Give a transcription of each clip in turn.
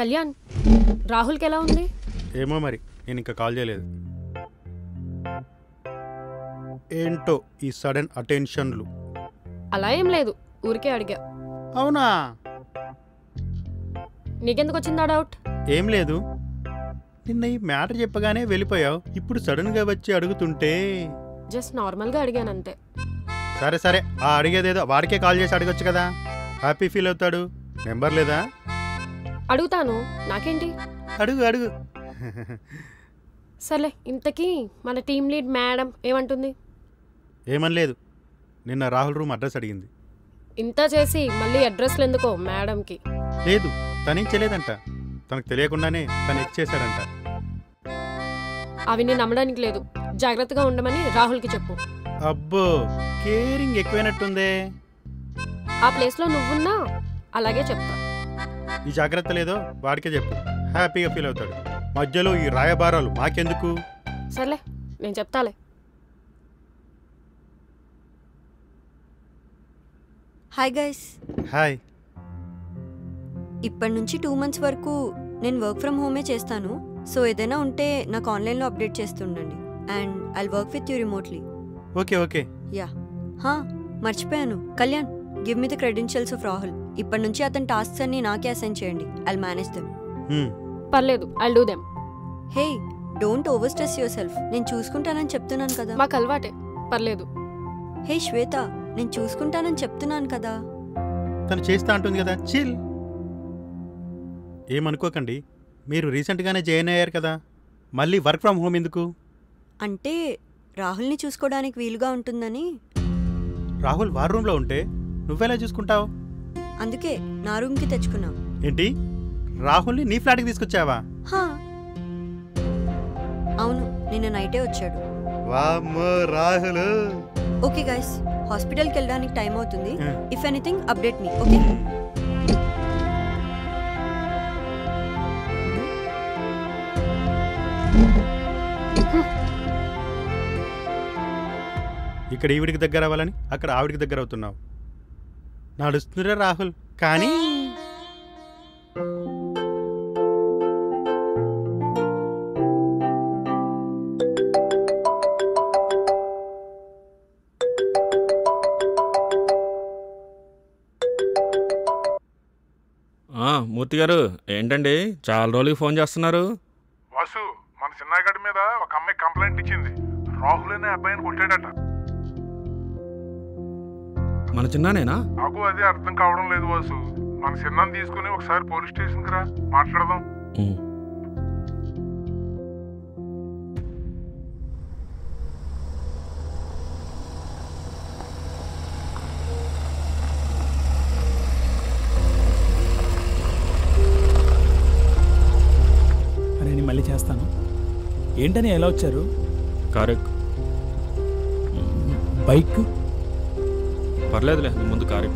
కళ్యాణ్, రాహుల్కి ఎలా ఉంది? ఏమో మరి, నేను ఇంకా కాల్ చేయలేదు. ఏంటో ఈ సడన్ అటెన్షన్లు. అలా ఏం లేదు, ఊరికే అడిగా. అవునా? నీకెందుకు వచ్చిందా డౌట్? ఏం లేదు, నిన్న ఈ మ్యాటర్ చెప్పగానే వెళ్ళిపోయావు. ఇప్పుడు సడన్గా వచ్చి అడుగుతుంటే జస్ట్ నార్మల్గా అడిగాను అంతే. సరే సరే, ఆ అడిగేదేదో వాడికే కాల్ చేసి అడగొచ్చు కదా, హ్యాపీ ఫీల్ అవుతాడు. నెంబర్ లేదా? అడుగుతాను, నాకేంటి. అడుగు అడుగు. సర్లే, ఇంతకీ మన టీమ్ లీడ్ మేడం ఏమంటుంది? ఏమనలేదు, నిన్న రాహుల్ రూమ్ అడ్రస్ అడిగింది. ఇంత చేసి మళ్ళీ అడ్రస్లు ఎందుకో మేడంకి? లేదు, తనేం చేయలేదంట, తనకు తెలియకుండానే తను ఇచ్చేశాడంట. అవి నేను నమ్మడానికి లేదు. జాగ్రత్తగా ఉండమని రాహుల్కి చెప్పు. అబ్బో, కేరింగ్ ఎక్కువైనట్టుందే. ఆ ప్లేస్లో నువ్వున్నా అలాగే చెప్తా. ఈ జాగ్రత్త లేదో వాడికే చెప్పు, హ్యాపీగా ఫీల్ అవుతాడు. మధ్యలో ఈ రాయబారాలు మాకెందుకు? సర్లే, నేను చెప్తాలే. Hi guys. హాయ్. ఇప్పటి నుంచి 2 months వరకు నేను వర్క్ ఫ్రమ్ హోమే చేస్తాను. సో ఏదైనా ఉంటే నాకు ఆన్లైన్లో అప్డేట్ చేస్తుండండి. And I'll work with you remotely. Okay okay. Yeah, మర్చిపోయాను. Kalyan, give me the credentials of Rahul. ఇప్పటి నుంచి అతని టాస్క్స్ అన్ని నాకే అసైన్ చేయండి. I'll manage them. పర్లేదు, I'll do them. Hey, don't over stress yourself. నేను చూసుకుంటానని చెప్తున్నాను కదా. మాకు అలవాటే, పర్లేదు. హే శ్వేత, నేను చూసుకుంటానని చెప్తున్నాను కదా. తను చేస్తా అంటుంది కదా, చిల్. ఏమనుకోకండి, మీరు రీసెంట్గానే జాయిన్ అయ్యారు కదా, మళ్ళీ వర్క్ ఫ్రమ్ హోమ్ ఎందుకు? అంటే రాహుల్ని చూసుకోవడానికి వీలుగా ఉంటుందని. రాహుల్ వార్ రూమ్లో ఉంటే నువ్వెలా చూసుకుంటావు? అందుకే నా రూమ్కి తెచ్చుకున్నాం. ఏంటి, రాహుల్ని నీ ఫ్లాట్కి తీసుకొచ్చావా? అవును, నిన్న నైటే వచ్చాడు. వామ్మో రాహుల్. ఓకే గైస్, హాస్పిటల్కి వెళ్ళడానికి టైం అవుతుంది. If anything update me. Okay. ఇక్కడ ఈవిడికి దగ్గర అవ్వాలని అక్కడ ఆవిడికి దగ్గర అవుతున్నావు. నడుస్తుందిరా రాహుల్. కానీ మూర్తి గారు, ఏంటండి చాలా రోజులకి ఫోన్ చేస్తున్నారు? వాసు, మన చిన్నగడి మీద ఒక అమ్మాయి కంప్లైంట్ ఇచ్చింది. రాహుల్ అనే అబ్బాయిని కొట్టాడట. మన చిన్నానేనా? నాకు అదే అర్థం కావడం లేదు వాసు. మన చిన్నాన్ని తీసుకుని ఒకసారి పోలీస్ స్టేషన్కి రా, మాట్లాడదాం. నేను మళ్ళీ చేస్తాను. ఏంటని ఎలా వచ్చారు? కారు. బైక్ పర్లేదులే, ముందు కారు.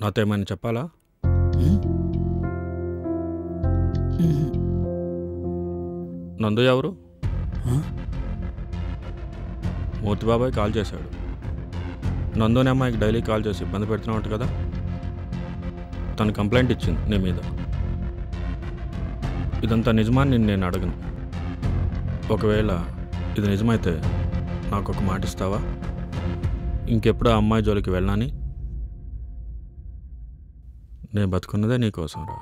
నాతో ఏమైనా చెప్పాలా? నందు ఎవరు? మూర్తి బాబాయ్ కాల్ చేశాడు. నందుని అమ్మాయికి డైలీ కాల్ చేసి ఇబ్బంది పెడుతున్నావు కదా. తను కంప్లైంట్ ఇచ్చింది నీ మీద. ఇదంతా నిజమని నేను అడగను. ఒకవేళ ఇది నిజమైతే నాకు ఒక మాట ఇస్తావా? ఇంకెప్పుడు ఆ అమ్మాయి జోలికి వెళ్ళాని? నేను బతుకున్నదే నీకోసం రా.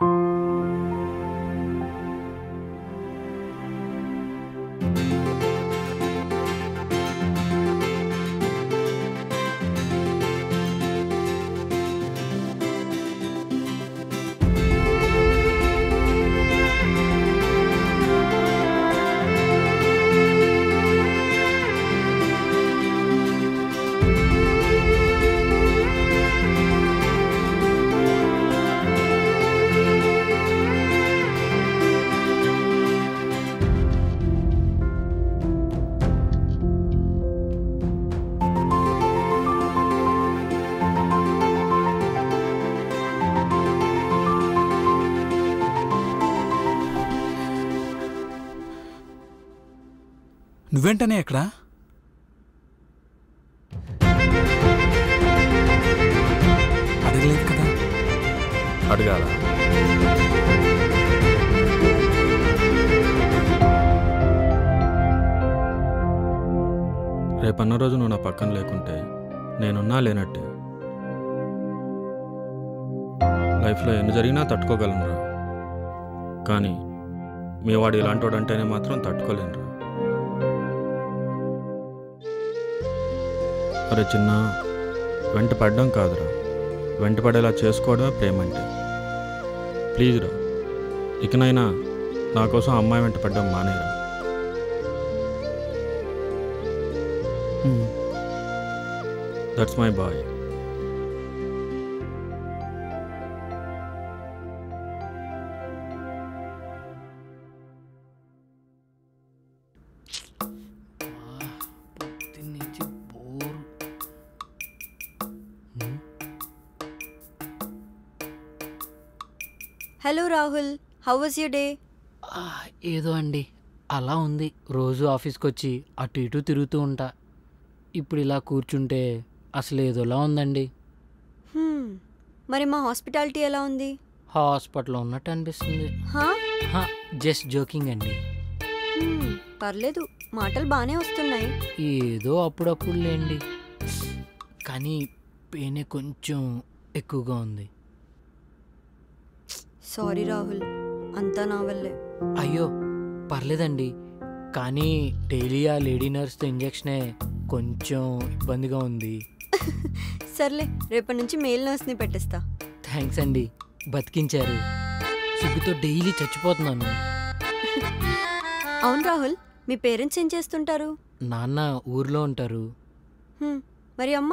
నువ్వేంటనే ఎక్కడ? అడగలేదు కదా. అడగాల? రేపన్న రోజు నువ్వు నా పక్కన లేకుంటే నేనున్నా లేనట్టే. లైఫ్లో ఎన్ని జరిగినా తట్టుకోగలనురా, కానీ మీ వాడు ఇలాంటి వాడు అంటేనే మాత్రం తట్టుకోలేనురా. అరే చిన్న, వెంట పడడం కాదురా, వెంట పడేలా చేసుకోవడమే ప్రేమ అంటే. ప్లీజ్ రా, ఇకనైనా నా కోసం అమ్మాయి వెంట పడ్డం మానేరా. That's my boy. Hello Rahul, how was your day? ఏదో అండి అలా ఉంది. రోజు ఆఫీస్కి వచ్చి అటు ఇటు తిరుగుతూ ఉంటా. ఇప్పుడు ఇలా కూర్చుంటే అసలు ఏదోలా ఉందండి. మరి మా హాస్పిటాలిటీ ఎలా ఉంది? హాస్పిటల్లో ఉన్నట్టు అనిపిస్తుంది. జస్ట్ జోకింగ్ అండి. పర్లేదు, మాటలు బాగానే వస్తున్నాయి. ఏదో అప్పుడప్పుడు లేండి, కానీ పెయిన్ కొంచెం ఎక్కువగా ఉంది. సారీ రాహుల్, అంతా నా వల్లే. అయ్యో పర్లేదండి, కానీ డైలీ ఆ లేడీ నర్స్తో ఇంజెక్షనే కొంచెం ఇబ్బందిగా ఉంది. సర్లే, రేపటి నుంచి మేల్ నర్స్ని పెట్టేస్తా. థ్యాంక్స్ అండి, బతికించారు. సిగ్గుతో డైలీ చచ్చిపోతున్నాను. అవును రాహుల్, మీ పేరెంట్స్ ఏం చేస్తుంటారు? నాన్న ఊర్లో ఉంటారు. మరి అమ్మ?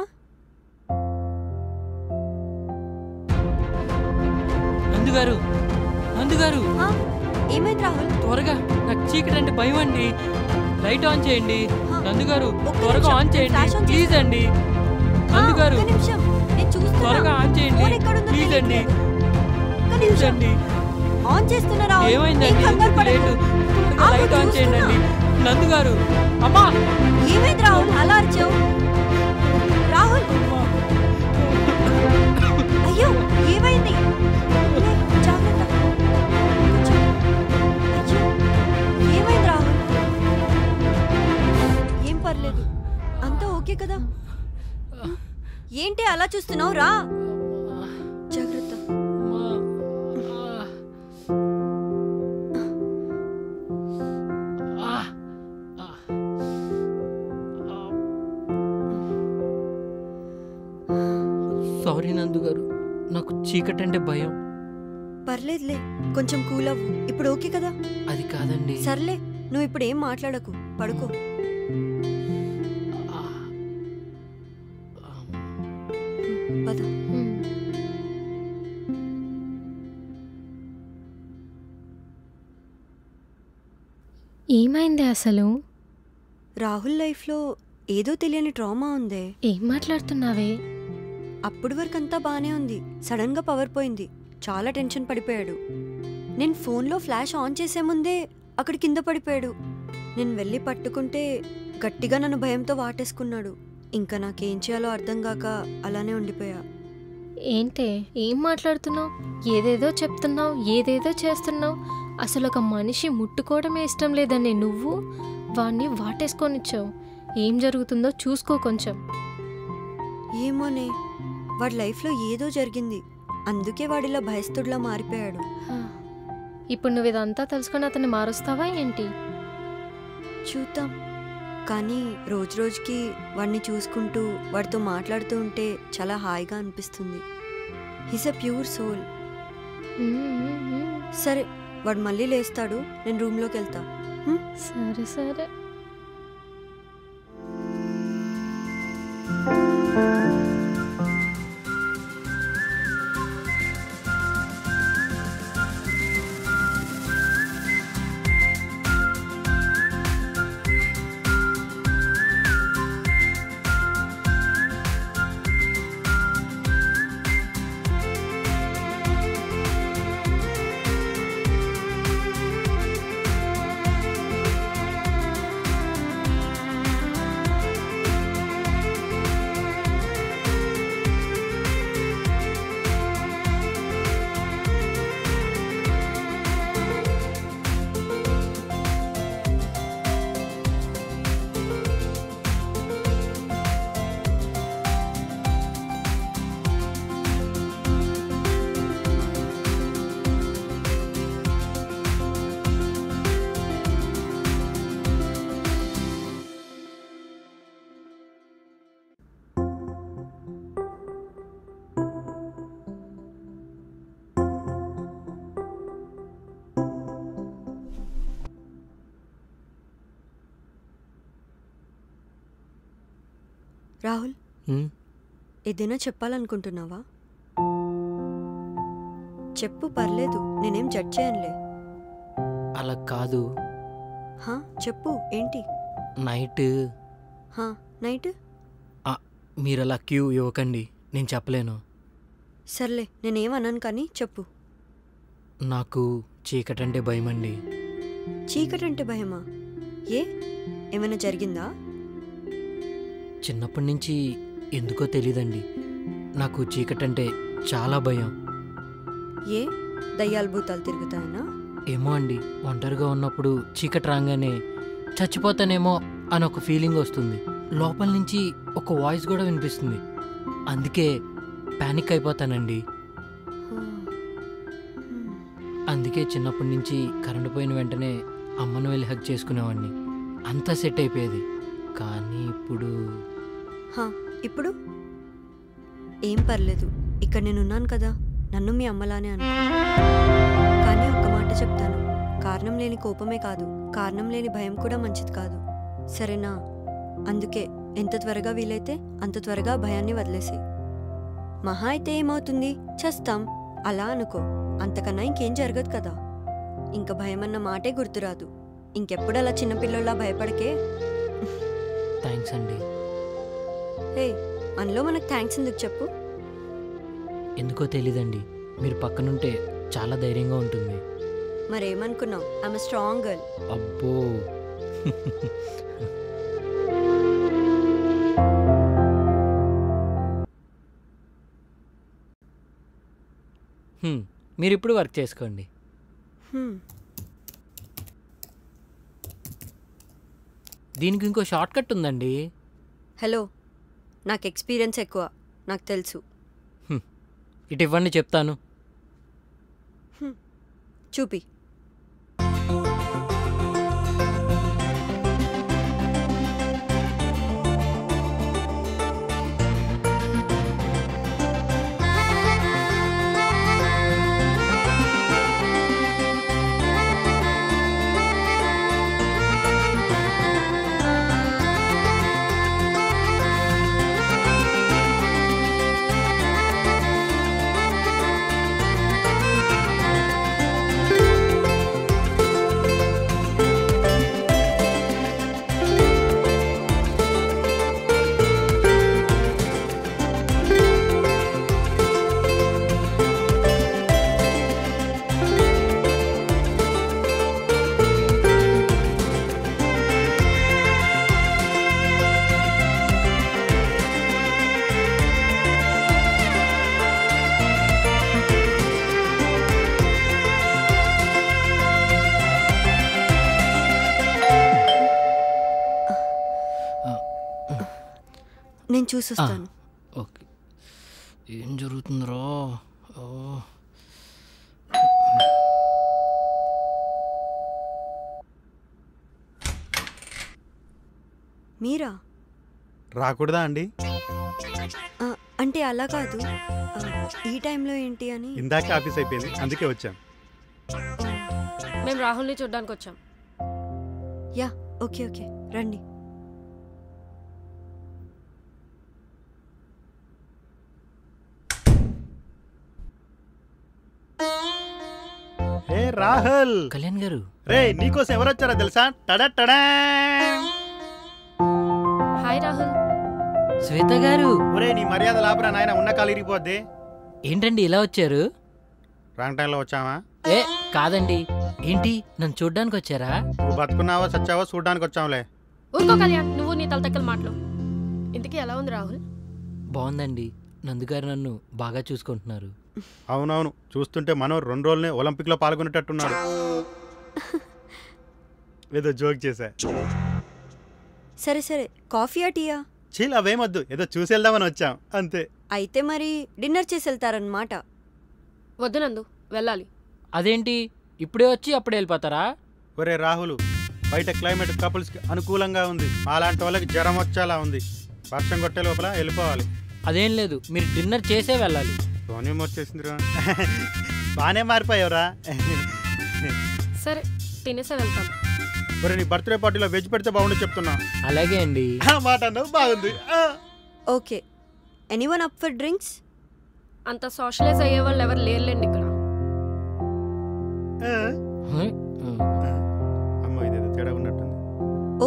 నందుగారు, నందుగారు, ఏమైంది రాహుల్? త్వరగా, నాకు చీకటి అంటే భయం అండి. లైట్ ఆన్ చేయండి. నందుగారు త్వరగా ఆన్ చేయండి ప్లీజ్ అండి. నందుగారు త్వరగా ఆన్ చేయండి ప్లీజ్ అండి. ప్లీజ్ అండి, ఆన్ చేస్తున్నారా? ఏమైందండి? లేటు, లైట్ ఆన్ చేయండి అండి. నందుగారు, అమ్మా ఏమైంది రాహుల్ అలా అరిచావు? రాహుల్, అయ్యో ఏమైంది? జాగ్రత్త. ఏమైంది రాహుల్? ఏం పర్లేదు, అంతా ఓకే కదా? ఏంటి అలా చూస్తున్నావు? రా, జాగ్రత్త. సారీ నందుగారు, నాకు చీకటి అంటే భయం. పర్లేదులే, కొంచెం కూల్ అవ్వు. ఇప్పుడు ఓకే కదా? అది కాదండి. సర్లే, నువ్వు ఇప్పుడు ఏం మాట్లాడకు, పడుకో. పద. ఏమైంది అసలు? రాహుల్ లైఫ్లో ఏదో తెలియని ట్రామా ఉందే. ఏం మాట్లాడుతున్నావే? అప్పటి వరకు అంతా బానే ఉంది, సడన్ గా పవర్ పోయింది. చాలా టెన్షన్ పడిపోయాడు. నేను ఫోన్లో ఫ్లాష్ ఆన్ చేసే ముందే అక్కడ కింద పడిపోయాడు. నేను వెళ్ళి పట్టుకుంటే గట్టిగా నన్ను భయంతో వాటేసుకున్నాడు. ఇంకా నాకేం చేయాలో అర్థం కాక అలానే ఉండిపోయా. ఏంటే, ఏం మాట్లాడుతున్నావు? ఏదేదో చెప్తున్నావు, ఏదేదో చేస్తున్నావు. అసలు ఒక మనిషి ముట్టుకోవడమే ఇష్టం లేదని నువ్వు వాణ్ణి వాటేసుకొనిచ్చావు. ఏం జరుగుతుందో చూసుకో కొంచెం. ఏమోనే, వాడి లైఫ్లో ఏదో జరిగింది, అందుకే వాడిలా భయస్తుడిలా మారిపోయాడు. ఇప్పుడు నువ్వు ఇదంతా తెలుసుకొని అతన్ని మారుస్తావా ఏంటి? చూద్దాం, కానీ రోజు రోజుకి వాడిని చూసుకుంటూ వాడితో మాట్లాడుతూ ఉంటే చాలా హాయిగా అనిపిస్తుంది. He's a pure soul. సరే, వాడు మళ్ళీ లేస్తాడు, నేను రూమ్లోకి వెళ్తా. సరే సరే. రాహుల్, హ్మ్? ఏదైనా చెప్పాలనుకుంటున్నావా? చెప్పు, పర్లేదు, నేనేం జడ్జ్ చేయనులే. అలా కాదు. హా, చెప్పు, ఏంటి? నైట్ హా, నైట్? మీరు అలా క్యూ ఇవ్వకండి, నేను చెప్పలేను. సర్లే, నేనేమన్నాను కానీ చెప్పు. నాకు చీకటంటే భయమండి. చీకటంటే భయమా? ఏ, ఏమైనా జరిగిందా? చిన్నప్పటి నుంచి ఎందుకో తెలీదండి, నాకు చీకటంటే చాలా భయం. ఏ, దయ్యాలు భూతాలు తిరుగుతాయనా? ఏమో అండి, ఒంటరిగా ఉన్నప్పుడు చీకటి రాగానే చచ్చిపోతానేమో అని ఒక ఫీలింగ్ వస్తుంది. లోపల నుంచి ఒక వాయిస్ కూడా వినిపిస్తుంది. అందుకే ప్యానిక్ అయిపోతానండి. అందుకే చిన్నప్పటి నుంచి కరెంటు పోయిన వెంటనే అమ్మను వెళ్ళి హగ్ చేసుకునేవాడిని. అంతా సెట్ అయిపోయేది. కానీ ఇప్పుడు హా, ఇప్పుడు ఏం పర్లేదు, ఇక్కడ నేనున్నాను కదా, నన్ను మీ అమ్మలానే అనుకో. కానీ ఒక్క మాట చెప్తాను, కారణం లేని కోపమే కాదు, కారణం లేని భయం కూడా మంచిది కాదు, సరేనా? అందుకే ఎంత త్వరగా వీలైతే అంత త్వరగా భయాన్ని వదిలేసి. మహా అయితే ఏమవుతుంది, చస్తాం, అలా అనుకో. అంతకన్నా ఇంకేం జరగదు కదా. ఇంక భయం అన్న మాటే గుర్తురాదు. ఇంకెప్పుడు అలా చిన్నపిల్లల్లా భయపడకే. థ్యాంక్స్ అండి. హే, మనలో మనకు థ్యాంక్స్ ఎందుకు చెప్పు? ఎందుకో తెలీదండి, మీరు పక్కనుంటే చాలా ధైర్యంగా ఉంటుంది. మరేమనుకున్నావు, ఐఎమ్ స్ట్రాంగ్ గర్ల్. అబ్బో. మీరు ఇప్పుడు వర్క్ చేసుకోండి. దీనికి ఇంకో షార్ట్ కట్ ఉందండి. హలో, నాకు ఎక్స్పీరియన్స్ ఎక్కువ, నాకు తెలుసు. ఇటు ఇవ్వండి, చెప్తాను. చూపి. నేను చూసొస్తాను. ఓకే. ఏం జరుగుతుందిరా? మీరా? రాకూడదా అండి? అంటే అలా కాదు, ఈ టైంలో ఏంటి అని. ఇందాకే ఆఫీస్ అయిపోయింది, అందుకే వచ్చాం. మేము రాహుల్ని చూడ్డానికి వచ్చాం. యా, ఓకే ఓకే, రండి. ఏ రాహుల్, కళ్యాణ్ గారు. రే నీకోసం ఎవరు వచ్చారో తెలుసా? టడా. హాయ్ రాహుల్. శ్వేత గారు. ఒరే నీ మర్యాద లాభరా నాయన, ఉన్న కాలు ఇరిగిపోద్ది. ఏంటండి ఇలా వచ్చారు? రాంగ్ టైంలో వచ్చావా? ఏ కాదండి, ఏంటి నన్ను చూడ్డానికి వచ్చారా? నువ్వు బతుకున్నావో చచ్చావో చూడడానికి వచ్చావులే. ఊరుకో కళ్యాణ్, నువ్వు నీ తలతక్కల మాటలు. ఇంతకీ ఎలా ఉంది రాహుల్? బాగుందండి, నందుగారు నన్ను బాగా చూసుకుంటున్నారు. అవునవును, చూస్తుంటే మనం 2 రోజులనే ఒలింపిక్లో పాల్గొనేటట్టున్నాడు. ఏదో జోక్ చేశా. సరే సరే, కాఫీయా టీయా? చీల్ అవేమొద్దు, ఏదో చూసి వెళ్దామని వచ్చాం అంతే. అయితే మరి డిన్నర్ చేసి వెళ్తారనమాట. వద్దు నందు, వెళ్ళాలి. అదేంటి ఇప్పుడే వచ్చి అప్పుడే వెళ్ళిపోతారా? ఒరే రాహుల్, బయట క్లైమేట్ కపుల్స్కి అనుకూలంగా ఉంది, అలాంటి వాళ్ళకి జ్వరం వచ్చేలా ఉంది. వర్షం కొట్టే లోపల వెళ్ళిపోవాలి. అదేం లేదు, మీరు డిన్నర్ చేసే వెళ్ళాలి. సోనీ వచ్చేసిందిరా. బాగానే మారిపోయావురా. సరే, తినేసే వెళ్తాం. ఒరే నీ బర్త్డే పార్టీలో వెజ్ పెడితే బాగుండు చెప్తున్నా. అలాగే అండి. మాట అన్నావు, బాగుంది. Okay, anyone up for drinks? అంత సోషలైజ్ అయ్యే వాళ్ళు ఎవరు లేరులేండి ఇక్కడ. అమ్మో ఇదేదో తేడా ఉన్నట్టుంది.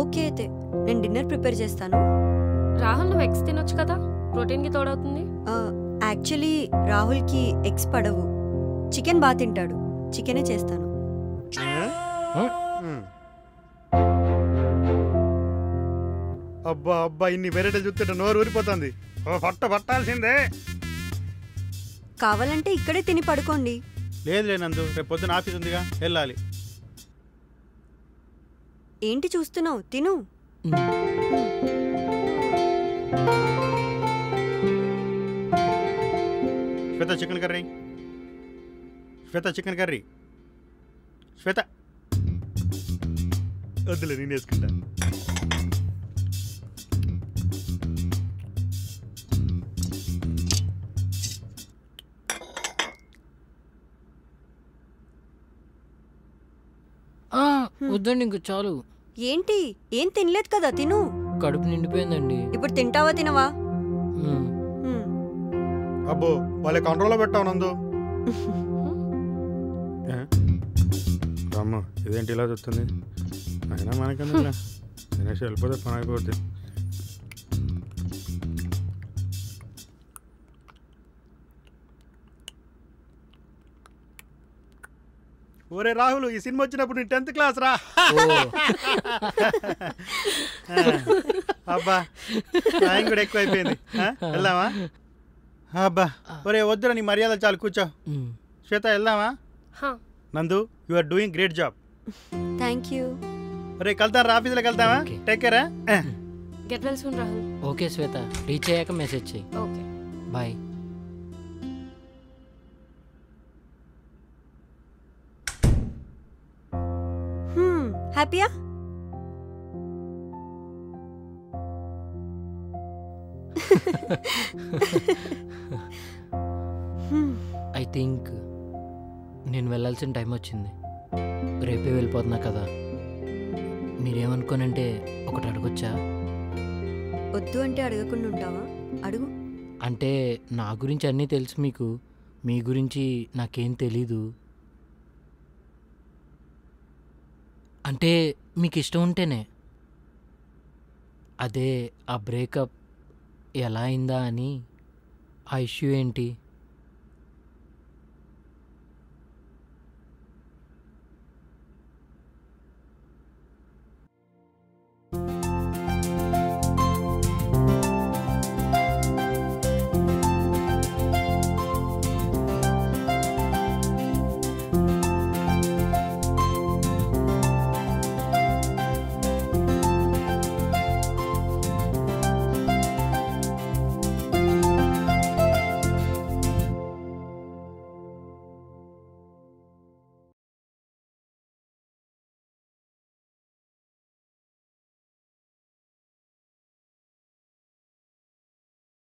ఓకే అయితే నేను డిన్నర్ ప్రిపేర్ చేస్తాను. రాహుల్ నువ్వు ఎగ్స్ తినొచ్చు కదా, ప్రోటీన్కి తోడవుతుంది. యాక్చువల్లీ రాహుల్కి ఎగ్స్ పడవు, చికెన్ బాగా తింటాడు, చికెనే చేస్తాను. అబ్బా అబ్బా, ఇన్ని వెరైటీలు చూస్తుంటే నోరు ఊరిపోతుంది. పట్టాల్సిందే. కావాలంటే ఇక్కడే తిని పడుకోండి. లేదు నందు, రేపు పొద్దున ఆఫీస్ ఉందిగా, వెళ్ళాలి. ఏంటి చూస్తున్నావు, తిను. శ్వేత చికెన్ కర్రీ, శ్వేత చికెన్ కర్రీ, శ్వేత వద్దులే నేను వేసుకుంటా. వద్దండి ఇంక చాలు. ఏంటి, ఏం తినలేదు కదా, తిను. కడుపు నిండిపోయిందండి. ఇప్పుడు తింటావా తినవా? అబ్బో వాళ్ళ కంట్రోల్లో పెట్టావు నందు. అమ్మ ఇదేంటి ఇలా చూస్తుంది, అయినా మనకన్నా తినేసి వెళ్ళిపోతే పని అయిపోద్ది. ఒరే రాహుల్, ఈ సినిమా వచ్చినప్పుడు నీ 10th క్లాస్ రా. అబ్బా టైం కూడా ఎక్కువ అయిపోయింది, వెళ్దామా? అబ్బా ఒరే వద్దురా, నీ మర్యాద చాలు, కూర్చో. శ్వేత వెళ్దామా? Nandu, you are doing great job. Thank you. ఒరే కలుద్దాం రా, ఆఫీస్లోకి వెళ్తావా? Take care. Get well soon Rahul. Okay Shweta, reach అయ్యాక మెసేజ్ చెయ్యి. Okay bye. హ్యాపీయా? ఐ థింక్ నేను వెళ్ళాల్సిన టైం వచ్చింది. రేపే వెళ్ళిపోతున్నా కదా, మీరేమనుకోనంటే ఒకటి అడగొచ్చా? వద్దు అంటే అడగకుండా ఉంటావా? అడుగు. అంటే నా గురించి అన్నీ తెలుసు మీకు, మీ గురించి నాకేం తెలీదు. అంటే మీకు ఇష్టం ఉంటేనే. అదే ఆ బ్రేకప్ ఎలా అయిందా అని, ఆ ఇష్యూ ఏంటి,